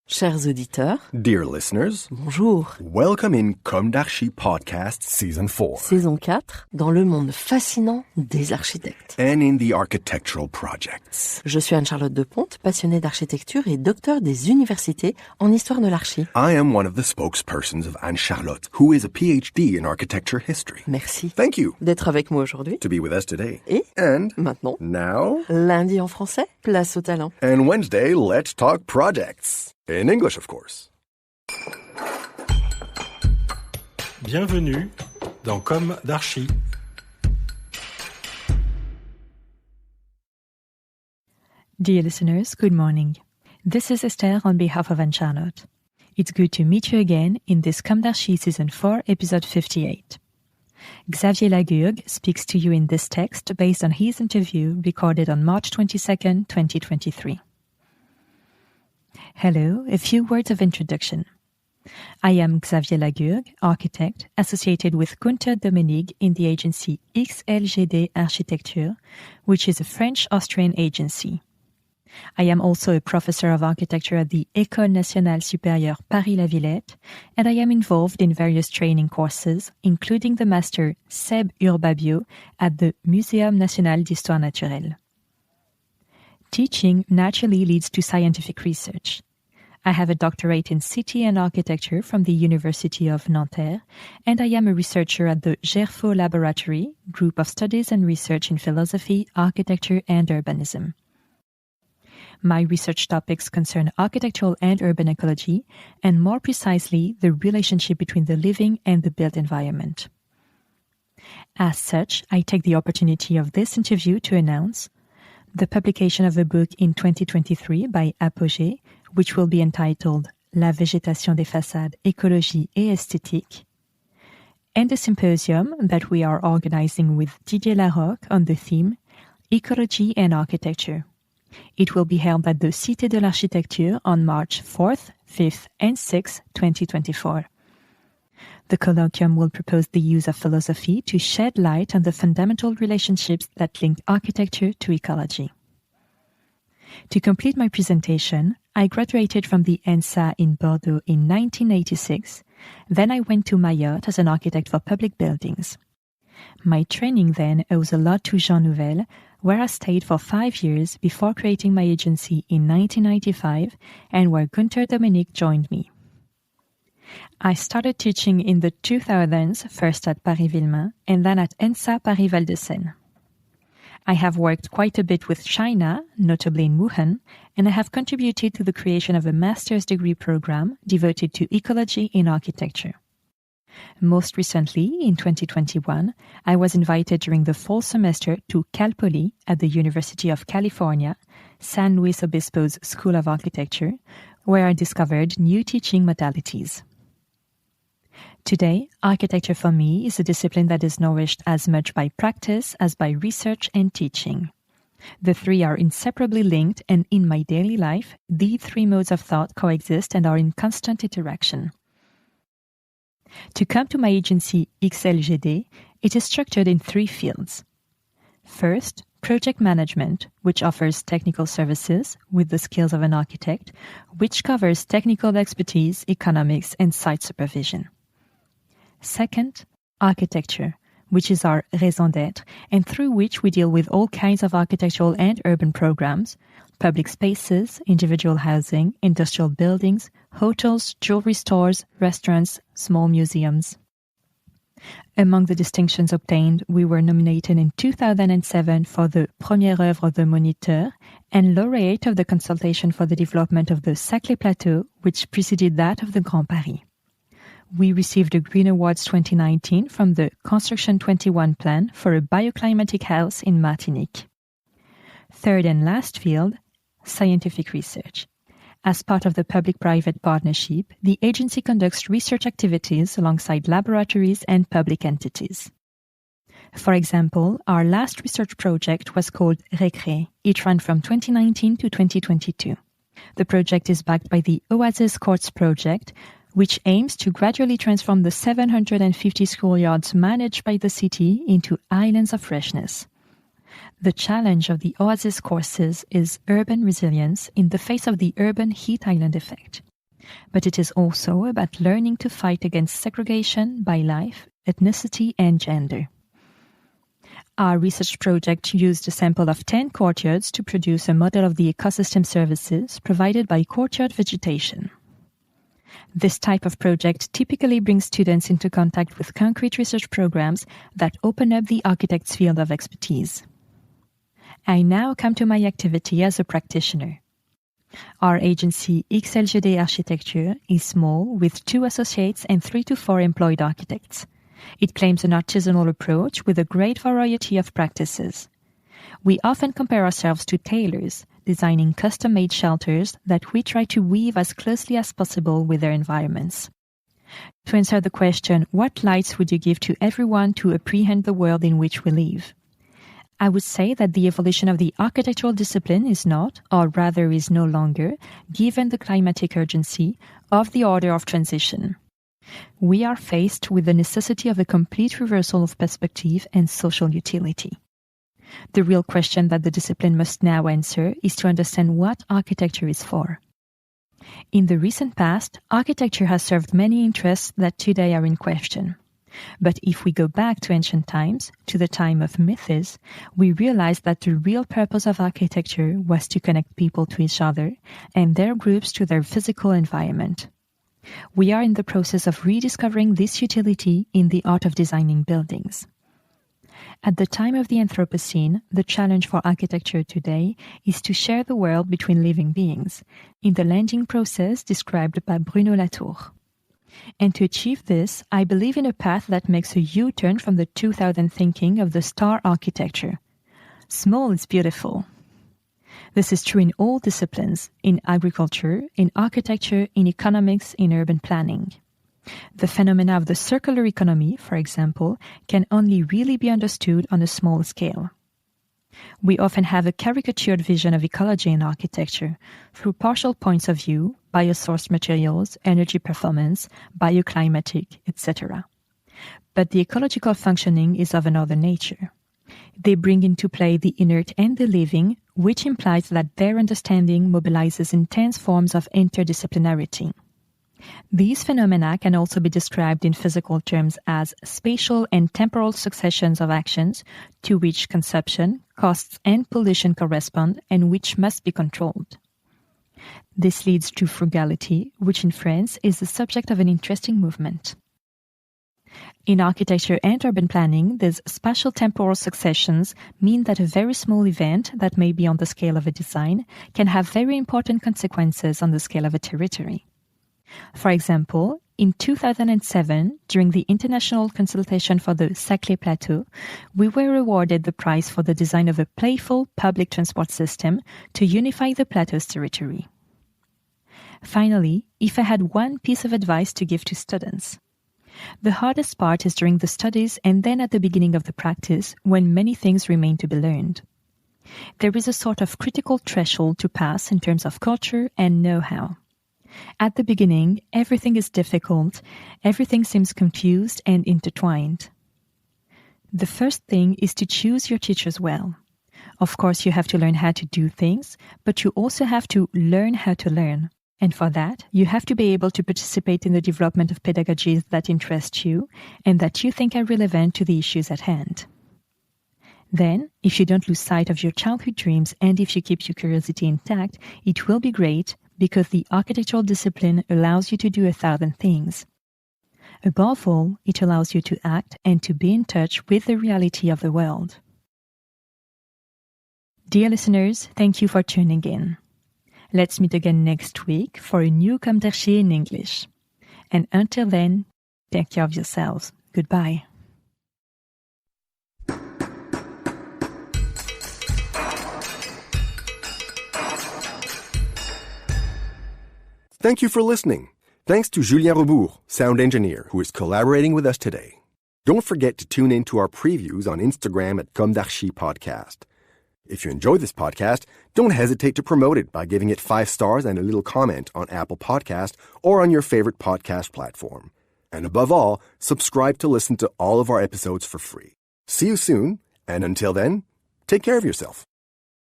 Chers auditeurs, Dear listeners, bonjour. welcome in comdarchipodcast Season 4. Saison 4, dans le monde fascinant des architectes. And in the architectural projects. Je suis Anne-Charlotte Deponte, passionnée d'architecture et docteur des universités en histoire de l'archi. I am one of the spokespersons of Anne-Charlotte, who is a PhD in architecture history. Merci. Thank you D'être avec moi aujourd'hui. to be with us today. Et And maintenant, now, lundi en français, place au talent. and Wednesday, let's talk projects. In English, of course. Bienvenue dans Comme d'Archi. Dear listeners, good morning. This is Esther on behalf of Anne-Charlotte. It's good to meet you again in this Comme d'Archi Season 4, Episode 58. Xavier Lagurgue speaks to you in this text based on his interview recorded on March 22nd, 2023. Hello, a few words of introduction. I am Xavier Lagurgue, architect, associated with Günther Domenig in the agency XLGD Architecture, which is a French-Austrian agency. I am also a professor of architecture at the Ecole Nationale Supérieure Paris-La Villette, and I am involved in various training courses, including the master Seb-URBABIO at the Muséum National d'Histoire Naturelle. Teaching naturally leads to scientific research. I have a doctorate in city and architecture from the University of Nanterre, and I am a researcher at the Xavier Laboratory, Group of Studies and Research in Philosophy, Architecture and Urbanism. My research topics concern architectural and urban ecology, and more precisely, the relationship between the living and the built environment. As such, I take the opportunity of this interview to announce the publication of a book in 2023 by Apogée, which will be entitled La végétation des façades, écologie et esthétique, and a symposium that we are organizing with Didier Larocque on the theme Ecology and Architecture. It will be held at the Cité de l'Architecture on March 4th, 5th, and 6th, 2024. The colloquium will propose the use of philosophy to shed light on the fundamental relationships that link architecture to ecology. To complete my presentation, I graduated from the ENSA in Bordeaux in 1986. Then I went to Mayotte as an architect for public buildings. My training then owes a lot to Jean Nouvel, where I stayed for 5 years before creating my agency in 1995 and where Günther Domenig joined me. I started teaching in the 2000s, first at Paris-Villemain and then at ENSA Paris-Val de Seine. I have worked quite a bit with China, notably in Wuhan, and I have contributed to the creation of a master's degree program devoted to ecology in architecture. Most recently, in 2021, I was invited during the fall semester to Cal Poly at the University of California, San Luis Obispo's School of Architecture, where I discovered new teaching modalities. Today, architecture for me is a discipline that is nourished as much by practice as by research and teaching. The three are inseparably linked, and in my daily life, these three modes of thought coexist and are in constant interaction. To come to my agency XLGD, it is structured in three fields. First, project management, which offers technical services with the skills of an architect, which covers technical expertise, economics, and site supervision. Second, architecture, which is our raison d'être, and through which we deal with all kinds of architectural and urban programs, public spaces, individual housing, industrial buildings, hotels, jewelry stores, restaurants, small museums. Among the distinctions obtained, we were nominated in 2007 for the Première œuvre de Moniteur and laureate of the consultation for the development of the Saclay Plateau, which preceded that of the Grand Paris. We received a Green Awards 2019 from the Construction 21 plan for a bioclimatic house in Martinique. Third and last field, scientific research. As part of the public-private partnership, the agency conducts research activities alongside laboratories and public entities. For example, our last research project was called Recré. It ran from 2019 to 2022. The project is backed by the Oasis Courts project, which aims to gradually transform the 750 schoolyards managed by the city into islands of freshness. The challenge of the Oasis courses is urban resilience in the face of the urban heat island effect. But it is also about learning to fight against segregation by life, ethnicity, and gender. Our research project used a sample of 10 courtyards to produce a model of the ecosystem services provided by courtyard vegetation. This type of project typically brings students into contact with concrete research programs that open up the architect's field of expertise. I now come to my activity as a practitioner. Our agency XLGD Architecture is small, with 2 associates and 3 to 4 employed architects. It claims an artisanal approach with a great variety of practices. We often compare ourselves to tailors, designing custom-made shelters that we try to weave as closely as possible with their environments. To answer the question, what lights would you give to everyone to apprehend the world in which we live? I would say that the evolution of the architectural discipline is not, or rather is no longer, given the climatic urgency, of the order of transition. We are faced with the necessity of a complete reversal of perspective and social utility. The real question that the discipline must now answer is to understand what architecture is for. In the recent past, architecture has served many interests that today are in question. But if we go back to ancient times, to the time of myths, we realize that the real purpose of architecture was to connect people to each other and their groups to their physical environment. We are in the process of rediscovering this utility in the art of designing buildings. At the time of the Anthropocene, the challenge for architecture today is to share the world between living beings, in the landing process described by Bruno Latour. And to achieve this, I believe in a path that makes a U-turn from the 2000 thinking of the star architecture. Small is beautiful. This is true in all disciplines, in agriculture, in architecture, in economics, in urban planning. The phenomena of the circular economy, for example, can only really be understood on a small scale. We often have a caricatured vision of ecology in architecture, through partial points of view, biosourced materials, energy performance, bioclimatic, etc. But the ecological functioning is of another nature. They bring into play the inert and the living, which implies that their understanding mobilizes intense forms of interdisciplinarity. These phenomena can also be described in physical terms as spatial and temporal successions of actions to which consumption, costs, and pollution correspond and which must be controlled. This leads to frugality, which in France is the subject of an interesting movement. In architecture and urban planning, these spatial temporal successions mean that a very small event that may be on the scale of a design can have very important consequences on the scale of a territory. For example, in 2007, during the international consultation for the Saclay Plateau, we were awarded the prize for the design of a playful public transport system to unify the plateau's territory. Finally, if I had one piece of advice to give to students, the hardest part is during the studies and then at the beginning of the practice, when many things remain to be learned. There is a sort of critical threshold to pass in terms of culture and know-how. At the beginning, everything is difficult, everything seems confused and intertwined. The first thing is to choose your teachers well. Of course, you have to learn how to do things, but you also have to learn how to learn. And for that, you have to be able to participate in the development of pedagogies that interest you and that you think are relevant to the issues at hand. Then, if you don't lose sight of your childhood dreams and if you keep your curiosity intact, it will be great because the architectural discipline allows you to do 1,000 things. Above all, it allows you to act and to be in touch with the reality of the world. Dear listeners, thank you for tuning in. Let's meet again next week for a new comdarchi in English. And until then, take care of yourselves. Goodbye. Thank you for listening. Thanks to Julien Rebours, sound engineer, who is collaborating with us today. Don't forget to tune in to our previews on Instagram at comdarchipodcast. If you enjoy this podcast, don't hesitate to promote it by giving it 5 stars and a little comment on Apple Podcast or on your favorite podcast platform. And above all, subscribe to listen to all of our episodes for free. See you soon, and until then, take care of yourself.